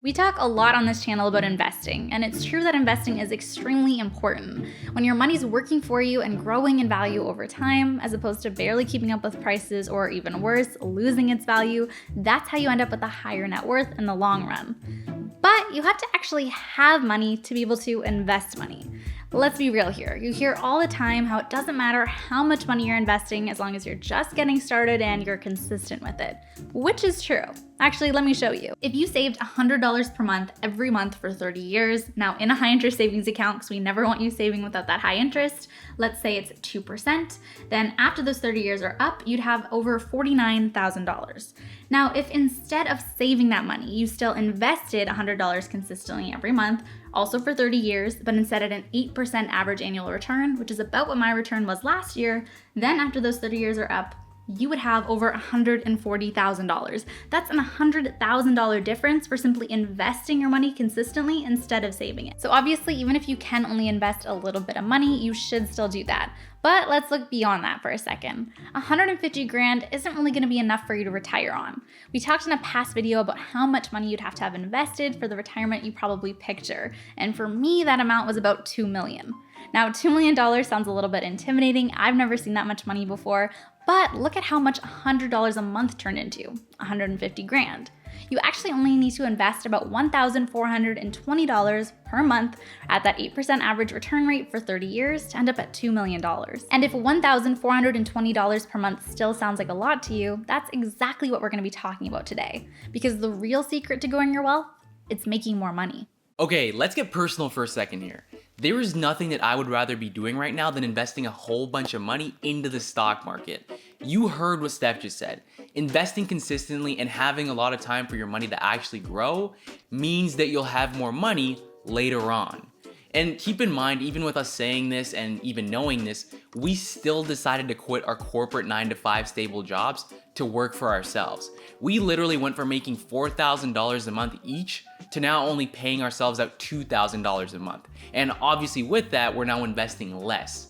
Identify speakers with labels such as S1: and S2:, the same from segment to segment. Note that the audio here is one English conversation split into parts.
S1: We talk a lot on this channel about investing, and it's true that investing is extremely important. When your money's working for you and growing in value over time, as opposed to barely keeping up with prices or even worse, losing its value, that's how you end up with a higher net worth in the long run. But you have to actually have money to be able to invest money. Let's be real here. You hear all the time how it doesn't matter how much money you're investing as long as you're just getting started and you're consistent with it, which is true. Actually, let me show you. If you saved $100 per month every month for 30 years, now in a high interest savings account, because we never want you saving without that high interest, let's say it's 2%, then after those 30 years are up, you'd have over $49,000. Now, if instead of saving that money, you still invested $100 consistently every month, also for 30 years, but instead at an 8% average annual return, which is about what my return was last year, then after those 30 years are up, you would have over $140,000. That's an $100,000 difference for simply investing your money consistently instead of saving it. So obviously, even if you can only invest a little bit of money, you should still do that. But let's look beyond that for a second. 150 grand isn't really gonna be enough for you to retire on. We talked in a past video about how much money you'd have to have invested for the retirement you probably picture. And for me, that amount was about $2 million. Now, $2 million sounds a little bit intimidating. I've never seen that much money before, but look at how much $100 a month turned into, 150 grand. You actually only need to invest about $1,420 per month at that 8% average return rate for 30 years to end up at $2 million. And if $1,420 per month still sounds like a lot to you, that's exactly what we're gonna be talking about today. Because the real secret to growing your wealth, it's making more money.
S2: Okay, let's get personal for a second here. There is nothing that I would rather be doing right now than investing a whole bunch of money into the stock market. You heard what Steph just said. Investing consistently and having a lot of time for your money to actually grow means that you'll have more money later on. And keep in mind, even with us saying this and even knowing this, we still decided to quit our corporate 9-to-5 stable jobs to work for ourselves. We literally went from making $4,000 a month each to now only paying ourselves out $2,000 a month. And obviously with that, we're now investing less.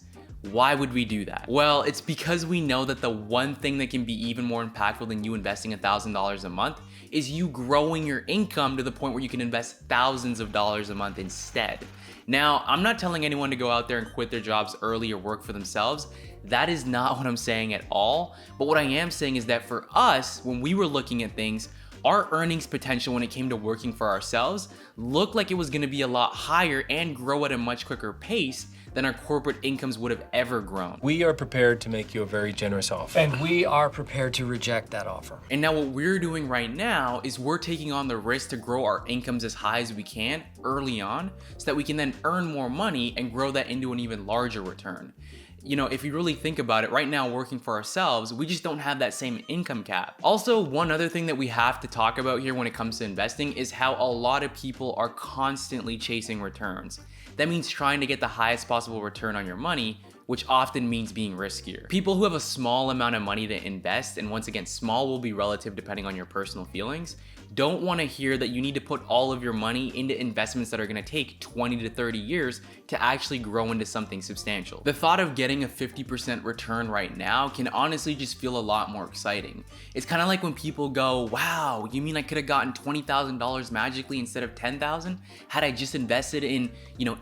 S2: Why would we do that? Well, it's because we know that the one thing that can be even more impactful than you investing $1,000 a month is you growing your income to the point where you can invest thousands of dollars a month instead. Now, I'm not telling anyone to go out there and quit their jobs early or work for themselves. That is not what I'm saying at all. But what I am saying is that for us, when we were looking at things, our earnings potential when it came to working for ourselves looked like it was gonna be a lot higher and grow at a much quicker pace than our corporate incomes would have ever grown.
S3: We are prepared to make you a very generous offer.
S4: And we are prepared to reject that offer.
S2: And now what we're doing right now is we're taking on the risk to grow our incomes as high as we can early on so that we can then earn more money and grow that into an even larger return. You know, if you really think about it, right now working for ourselves, we just don't have that same income cap. Also, one other thing that we have to talk about here when it comes to investing is how a lot of people are constantly chasing returns. That means trying to get the highest possible return on your money, which often means being riskier. People who have a small amount of money to invest, and once again, small will be relative depending on your personal feelings, don't want to hear that you need to put all of your money into investments that are going to take 20 to 30 years to actually grow into something substantial. The thought of getting a 50% return right now can honestly just feel a lot more exciting. It's kind of like when people go, wow, you mean I could have gotten $20,000 magically instead of $10,000 had I just invested in,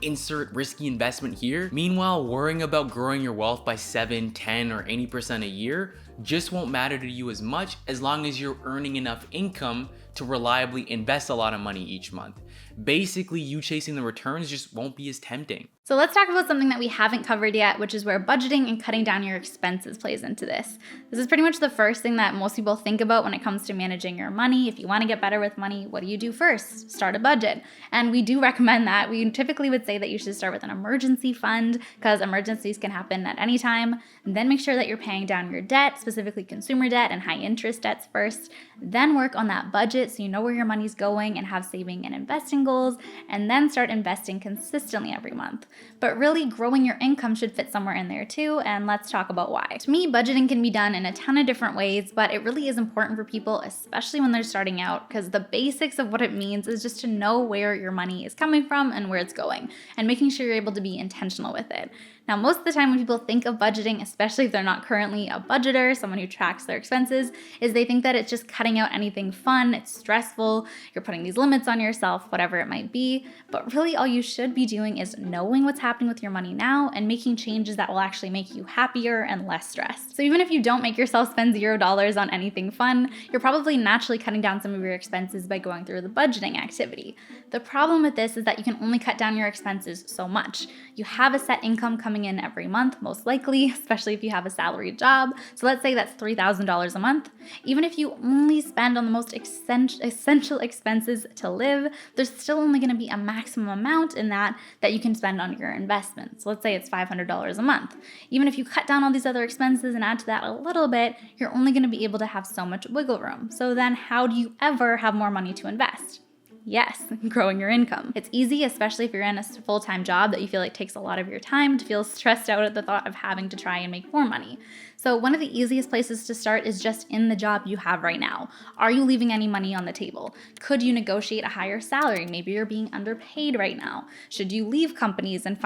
S2: insert risky investment here? Meanwhile, worrying about growing your wealth by 7, 10, or 80% a year just won't matter to you as much as long as you're earning enough income to reliably invest a lot of money each month. Basically, you chasing the returns just won't be as tempting.
S1: So let's talk about something that we haven't covered yet, which is where budgeting and cutting down your expenses plays into this. This is pretty much the first thing that most people think about when it comes to managing your money. If you want to get better with money, what do you do first? Start a budget. And we do recommend that. We typically would say that you should start with an emergency fund because emergencies can happen at any time. And then make sure that you're paying down your debt, specifically consumer debt and high interest debts first. Then work on that budget so you know where your money's going and have saving and investing goals, and then start investing consistently every month. But really, growing your income should fit somewhere in there too, and let's talk about why. To me, budgeting can be done in a ton of different ways, but it really is important for people, especially when they're starting out, because the basics of what it means is just to know where your money is coming from and where it's going, and making sure you're able to be intentional with it. Now, most of the time when people think of budgeting, especially if they're not currently a budgeter, someone who tracks their expenses, is they think that it's just cutting out anything fun, it's stressful, you're putting these limits on yourself, whatever it might be. But really all you should be doing is knowing what's happening with your money now and making changes that will actually make you happier and less stressed. So even if you don't make yourself spend $0 on anything fun, you're probably naturally cutting down some of your expenses by going through the budgeting activity. The problem with this is that you can only cut down your expenses so much. You have a set income coming in every month, most likely, especially if you have a salaried job. So let's say that's $3,000 a month. Even if you only spend on the most essential expenses to live, there's still only going to be a maximum amount in that you can spend on your investments. So let's say it's $500 a month. Even if you cut down all these other expenses and add to that a little bit, you're only going to be able to have so much wiggle room. So then how do you ever have more money to invest? Yes, growing your income. It's easy, especially if you're in a full-time job that you feel like takes a lot of your time, to feel stressed out at the thought of having to try and make more money. So one of the easiest places to start is just in the job you have right now. Are you leaving any money on the table? Could you negotiate a higher salary? Maybe you're being underpaid right now. Should you leave companies and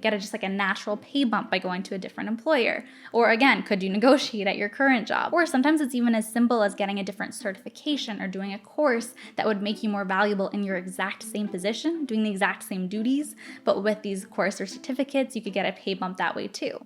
S1: get a natural pay bump by going to a different employer? Or again, could you negotiate at your current job? Or sometimes it's even as simple as getting a different certification or doing a course that would make you more valuable in your exact same position, doing the exact same duties, but with these course or certificates, you could get a pay bump that way too.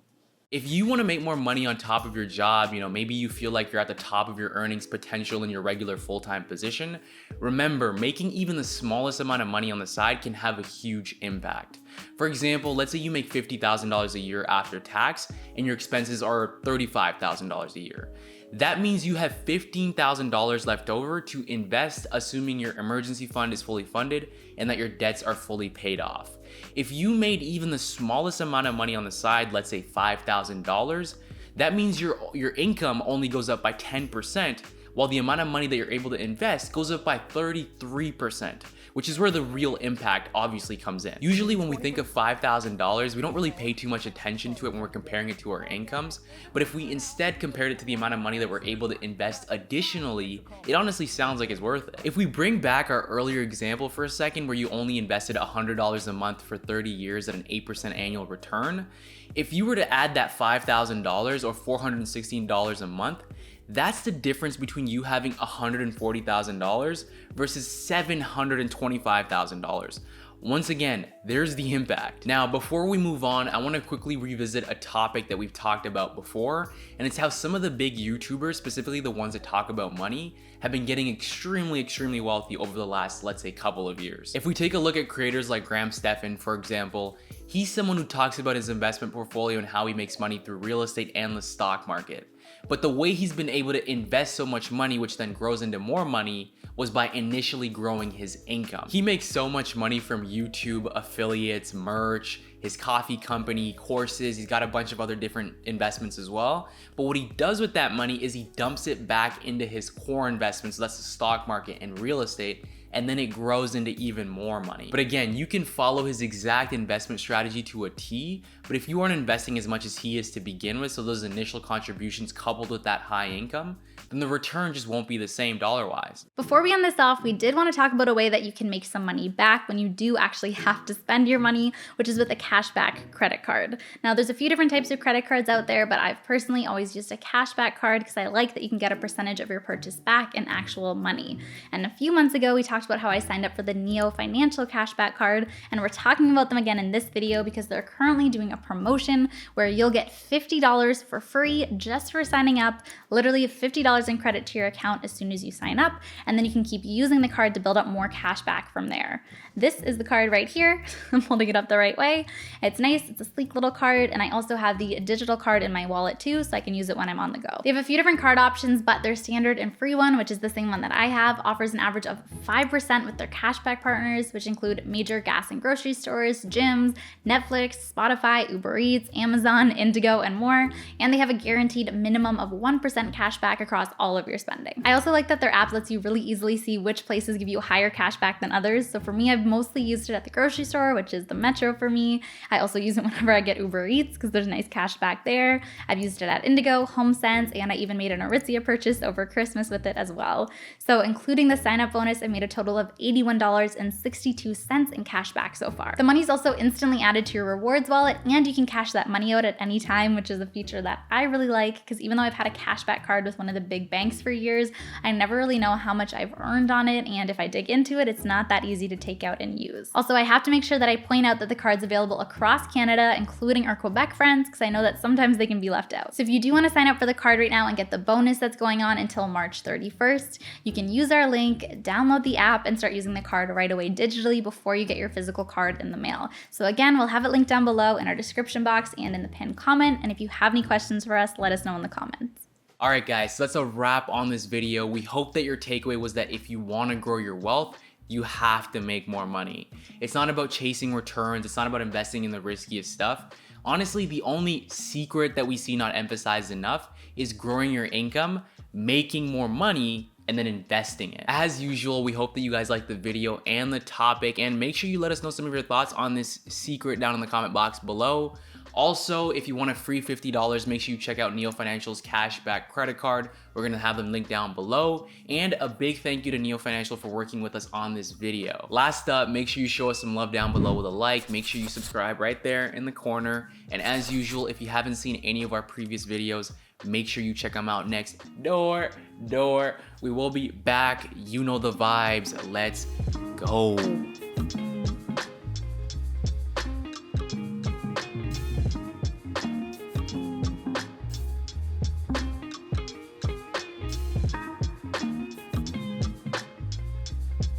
S2: If you want to make more money on top of your job, maybe you feel like you're at the top of your earnings potential in your regular full-time position, remember, making even the smallest amount of money on the side can have a huge impact. For example, let's say you make $50,000 a year after tax and your expenses are $35,000 a year. That means you have $15,000 left over to invest, assuming your emergency fund is fully funded and that your debts are fully paid off. If you made even the smallest amount of money on the side, let's say $5,000, that means your income only goes up by 10%, while the amount of money that you're able to invest goes up by 33%, which is where the real impact obviously comes in. Usually when we think of $5,000, we don't really pay too much attention to it when we're comparing it to our incomes, but if we instead compared it to the amount of money that we're able to invest additionally, it honestly sounds like it's worth it. If we bring back our earlier example for a second where you only invested $100 a month for 30 years at an 8% annual return, if you were to add that $5,000 or $416 a month, that's the difference between you having $140,000 versus $725,000. Once again, there's the impact. Now, before we move on, I want to quickly revisit a topic that we've talked about before, and it's how some of the big YouTubers, specifically the ones that talk about money, have been getting extremely wealthy over the last, let's say, couple of years. If we take a look at creators like Steph, for example, he's someone who talks about his investment portfolio and how he makes money through real estate and the stock market. But the way he's been able to invest so much money, which then grows into more money, was by initially growing his income. He makes so much money from YouTube, affiliates, merch, his coffee company, courses. He's got a bunch of other different investments as well. But what he does with that money is he dumps it back into his core investments. So that's the stock market and real estate. And then it grows into even more money. But again, you can follow his exact investment strategy to a T, but if you aren't investing as much as he is to begin with, so those initial contributions coupled with that high income, then the return just won't be the same dollar-wise.
S1: Before we end this off, we did want to talk about a way that you can make some money back when you do actually have to spend your money, which is with a cashback credit card. Now, there's a few different types of credit cards out there, but I've personally always used a cashback card because I like that you can get a percentage of your purchase back in actual money. And a few months ago, we talked about how I signed up for the Neo Financial cashback card, and we're talking about them again in this video because they're currently doing a promotion where you'll get $50 for free just for signing up, literally $50 in credit to your account as soon as you sign up, and then you can keep using the card to build up more cash back from there. This is the card right here. I'm holding it up the right way. It's nice, it's a sleek little card, and I also have the digital card in my wallet too, so I can use it when I'm on the go. They have a few different card options, but their standard and free one, which is the same one that I have, offers an average of 5% with their cashback partners, which include major gas and grocery stores, gyms, Netflix, Spotify, Uber Eats, Amazon, Indigo, and more, and they have a guaranteed minimum of 1% cashback across all of your spending. I also like that their app lets you really easily see which places give you higher cashback than others. So for me, I've mostly used it at the grocery store, which is the Metro for me. I also use it whenever I get Uber Eats because there's nice cashback there. I've used it at Indigo, HomeSense, and I even made an Aritzia purchase over Christmas with it as well. So including the sign-up bonus, I made a total total of $81.62 in cash back so far. The money's also instantly added to your rewards wallet, and you can cash that money out at any time, which is a feature that I really like, because even though I've had a cashback card with one of the big banks for years, I never really know how much I've earned on it, and if I dig into it, it's not that easy to take out and use. Also, I have to make sure that I point out that the card's available across Canada, including our Quebec friends, because I know that sometimes they can be left out. So if you do want to sign up for the card right now and get the bonus that's going on until March 31st, you can use our link, download the app, and start using the card right away digitally before you get your physical card in the mail. So again, we'll have it linked down below in our description box and in the pinned comment, and if you have any questions for us, let us know in the comments.
S2: All right, guys, so that's a wrap on this video. We hope that your takeaway was that if you want to grow your wealth, you have to make more money. It's not about chasing returns. It's not about investing in the riskiest stuff. Honestly, the only secret that we see not emphasized enough is growing your income, making more money, and then investing it. As usual, we hope that you guys liked the video and the topic, and make sure you let us know some of your thoughts on this secret down in the comment box below. Also, if you want a free $50, make sure you check out Neo Financial's Cashback credit card. We're gonna have them linked down below. And a big thank you to Neo Financial for working with us on this video. Last up, make sure you show us some love down below with a like. Make sure you subscribe right there in the corner. And as usual, if you haven't seen any of our previous videos, make sure you check them out next door. We will be back. You know the vibes. Let's go.